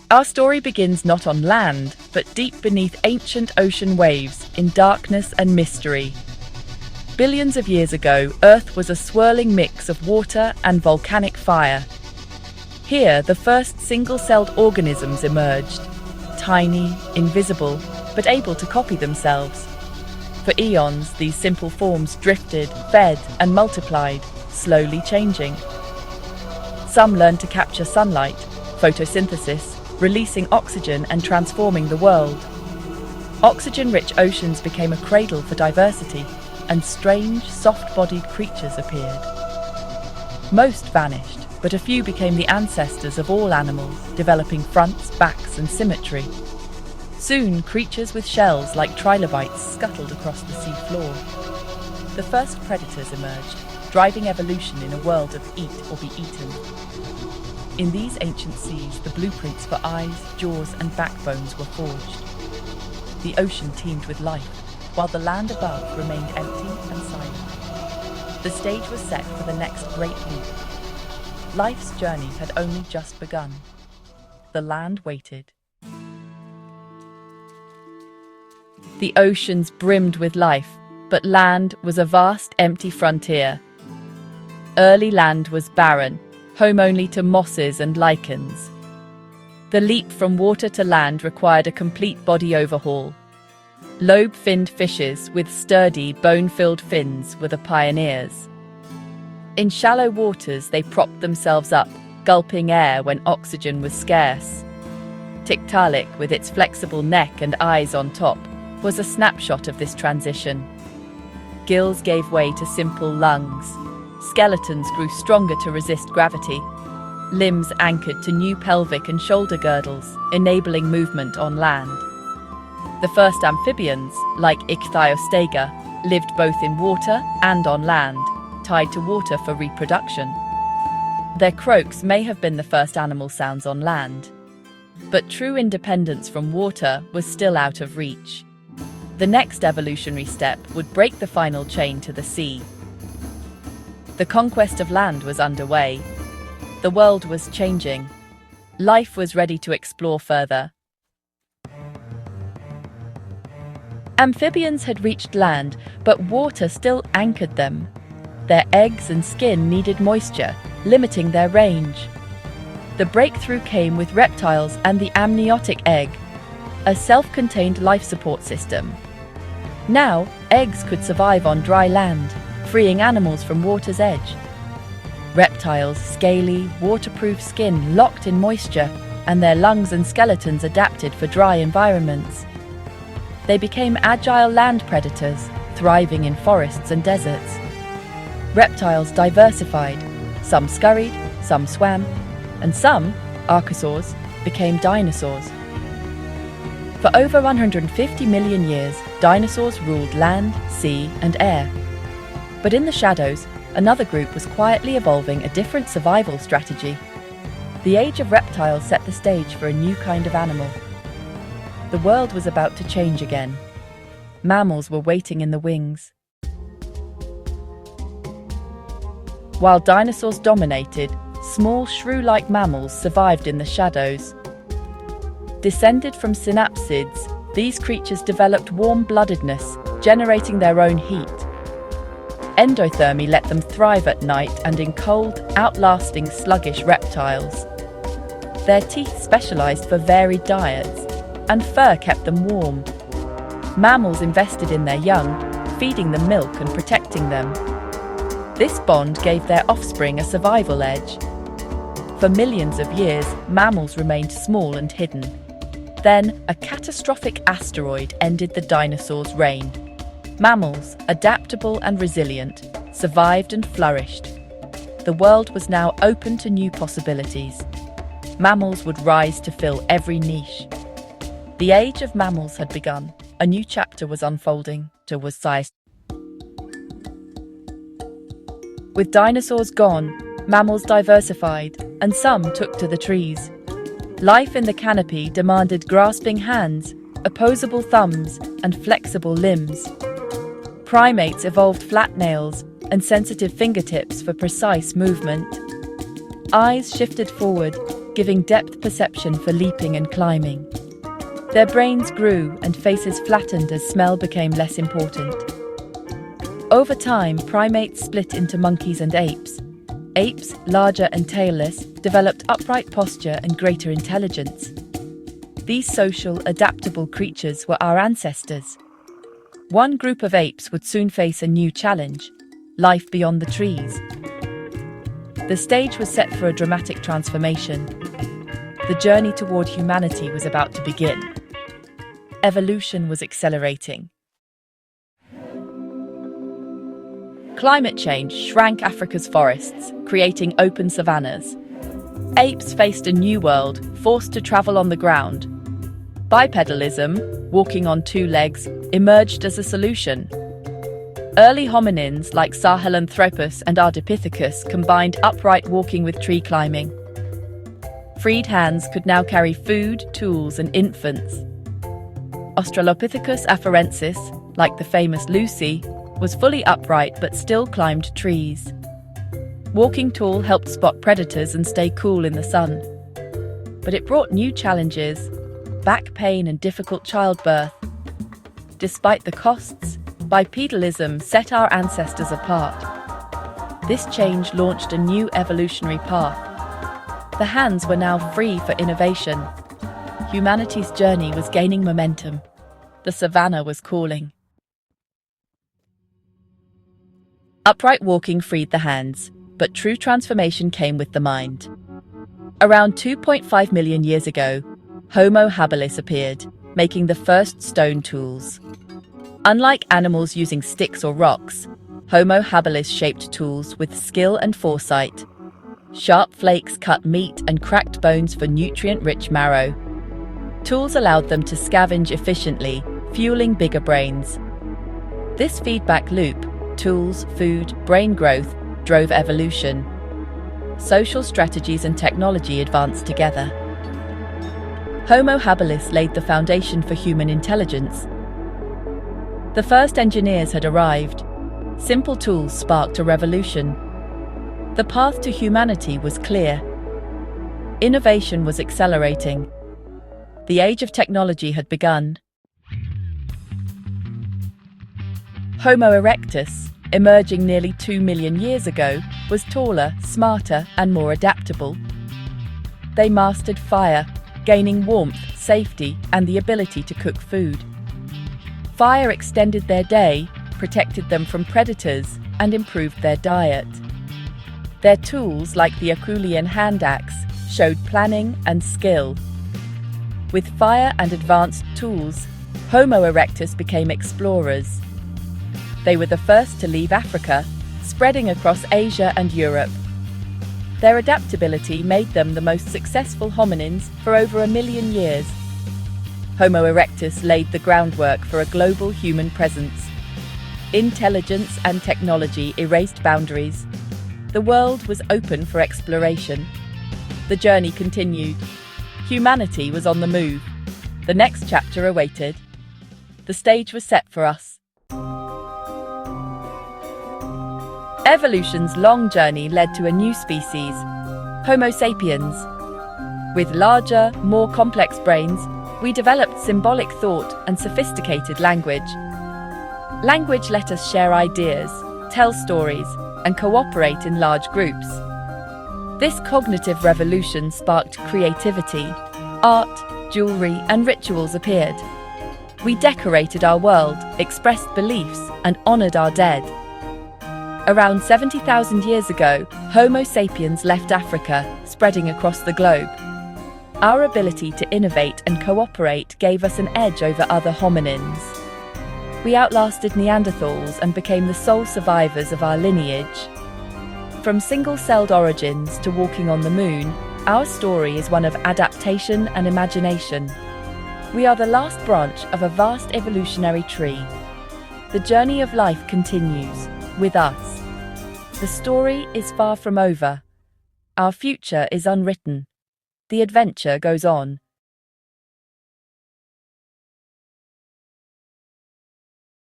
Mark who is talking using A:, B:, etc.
A: Our story begins not on land, but deep beneath ancient ocean waves, in darkness and mystery. Billions of years ago, Earth was a swirling mix of water and volcanic fire. Here, the first single-celled organisms emerged, tiny, invisible, but able to copy themselves. For eons, these simple forms drifted, fed, and multiplied, slowly changing. Some learned to capture sunlight, photosynthesis, releasing oxygen and transforming the world. Oxygen-rich oceans became a cradle for diversity, and strange, soft-bodied creatures appeared. Most vanished, but a few became the ancestors of all animals, developing fronts, backs, and symmetry. Soon, creatures with shells like trilobites scuttled across the sea floor. The first predators emerged, driving evolution in a world of eat or be eaten. In these ancient seas, the blueprints for eyes, jaws, and backbones were forged. The ocean teemed with life, while the land above remained empty and silent. The stage was set for the next great leap. Life's journey had only just begun. The land waited. The oceans brimmed with life, but land was a vast, empty frontier. Early land was barren, home only to mosses and lichens. The leap from water to land required a complete body overhaul. Lobe-finned fishes with sturdy, bone-filled fins were the pioneers. In shallow waters, they propped themselves up, gulping air when oxygen was scarce. Tiktaalik, with its flexible neck and eyes on top, was a snapshot of this transition. Gills gave way to simple lungs. Skeletons grew stronger to resist gravity. Limbs anchored to new pelvic and shoulder girdles, enabling movement on land. The first amphibians, like Ichthyostega, lived both in water and on land, tied to water for reproduction. Their croaks may have been the first animal sounds on land, but true independence from water was still out of reach. The next evolutionary step would break the final chain to the sea. The conquest of land was underway. The world was changing. Life was ready to explore further. Amphibians had reached land, but water still anchored them. Their eggs and skin needed moisture, limiting their range. The breakthrough came with reptiles and the amniotic egg, a self-contained life support system. Now, eggs could survive on dry land, freeing animals from water's edge. Reptiles' scaly, waterproof skin locked in moisture, and their lungs and skeletons adapted for dry environments. They became agile land predators, thriving in forests and deserts. Reptiles diversified. Some scurried, some swam, and some, archosaurs, became dinosaurs. For over 150 million years, dinosaurs ruled land, sea, and air. But in the shadows, another group was quietly evolving a different survival strategy. The age of reptiles set the stage for a new kind of animal. The world was about to change again. Mammals were waiting in the wings. While dinosaurs dominated, small shrew-like mammals survived in the shadows. Descended from synapsids, these creatures developed warm-bloodedness, generating their own heat. Endothermy let them thrive at night and in cold, outlasting sluggish reptiles. Their teeth specialized for varied diets, and fur kept them warm. Mammals invested in their young, feeding them milk and protecting them. This bond gave their offspring a survival edge. For millions of years, mammals remained small and hidden. Then, a catastrophic asteroid ended the dinosaurs' reign. Mammals, adaptable and resilient, survived and flourished. The world was now open to new possibilities. Mammals would rise to fill every niche. The age of mammals had begun. A new chapter was unfolding towards size. With dinosaurs gone, mammals diversified, and some took to the trees. Life in the canopy demanded grasping hands, opposable thumbs, and flexible limbs. Primates evolved flat nails and sensitive fingertips for precise movement. Eyes shifted forward, giving depth perception for leaping and climbing. Their brains grew and faces flattened as smell became less important. Over time, primates split into monkeys and apes. Apes, larger and tailless, developed upright posture and greater intelligence. These social, adaptable creatures were our ancestors. One group of apes would soon face a new challenge: life beyond the trees. The stage was set for a dramatic transformation. The journey toward humanity was about to begin. Evolution was accelerating. Climate change shrank Africa's forests, creating open savannas. Apes faced a new world, forced to travel on the ground. Bipedalism, walking on two legs, emerged as a solution. Early hominins like Sahelanthropus and Ardipithecus combined upright walking with tree climbing. Freed hands could now carry food, tools, and infants. Australopithecus afarensis, like the famous Lucy, was fully upright but still climbed trees. Walking tall helped spot predators and stay cool in the sun. But it brought new challenges: back pain and difficult childbirth. Despite the costs, bipedalism set our ancestors apart. This change launched a new evolutionary path. The hands were now free for innovation. Humanity's journey was gaining momentum. The savannah was calling. Upright walking freed the hands, but true transformation came with the mind. Around 2.5 million years ago, Homo habilis appeared, making the first stone tools. Unlike animals using sticks or rocks, Homo habilis shaped tools with skill and foresight. Sharp flakes cut meat and cracked bones for nutrient-rich marrow. Tools allowed them to scavenge efficiently, fueling bigger brains. This feedback loop, tools, food, brain growth, drove evolution. Social strategies and technology advanced together. Homo habilis laid the foundation for human intelligence. The first engineers had arrived. Simple tools sparked a revolution. The path to humanity was clear. Innovation was accelerating. The age of technology had begun. Homo erectus, emerging nearly 2 million years ago, was taller, smarter, and more adaptable. They mastered fire, gaining warmth, safety, and the ability to cook food. Fire extended their day, protected them from predators, and improved their diet. Their tools, like the Acheulean hand axe, showed planning and skill. With fire and advanced tools, Homo erectus became explorers. They were the first to leave Africa, spreading across Asia and Europe. Their adaptability made them the most successful hominins for over 1 million years. Homo erectus laid the groundwork for a global human presence. Intelligence and technology erased boundaries. The world was open for exploration. The journey continued. Humanity was on the move. The next chapter awaited. The stage was set for us. Evolution's long journey led to a new species, Homo sapiens. With larger, more complex brains, we developed symbolic thought and sophisticated language. Language let us share ideas, tell stories, and cooperate in large groups. This cognitive revolution sparked creativity. Art, jewelry, and rituals appeared. We decorated our world, expressed beliefs, and honored our dead. Around 70,000 years ago, Homo sapiens left Africa, spreading across the globe. Our ability to innovate and cooperate gave us an edge over other hominins. We outlasted Neanderthals and became the sole survivors of our lineage. From single-celled origins to walking on the moon, our story is one of adaptation and imagination. We are the last branch of a vast evolutionary tree. The journey of life continues, with us. The story is far from over. Our future is unwritten. The adventure goes on.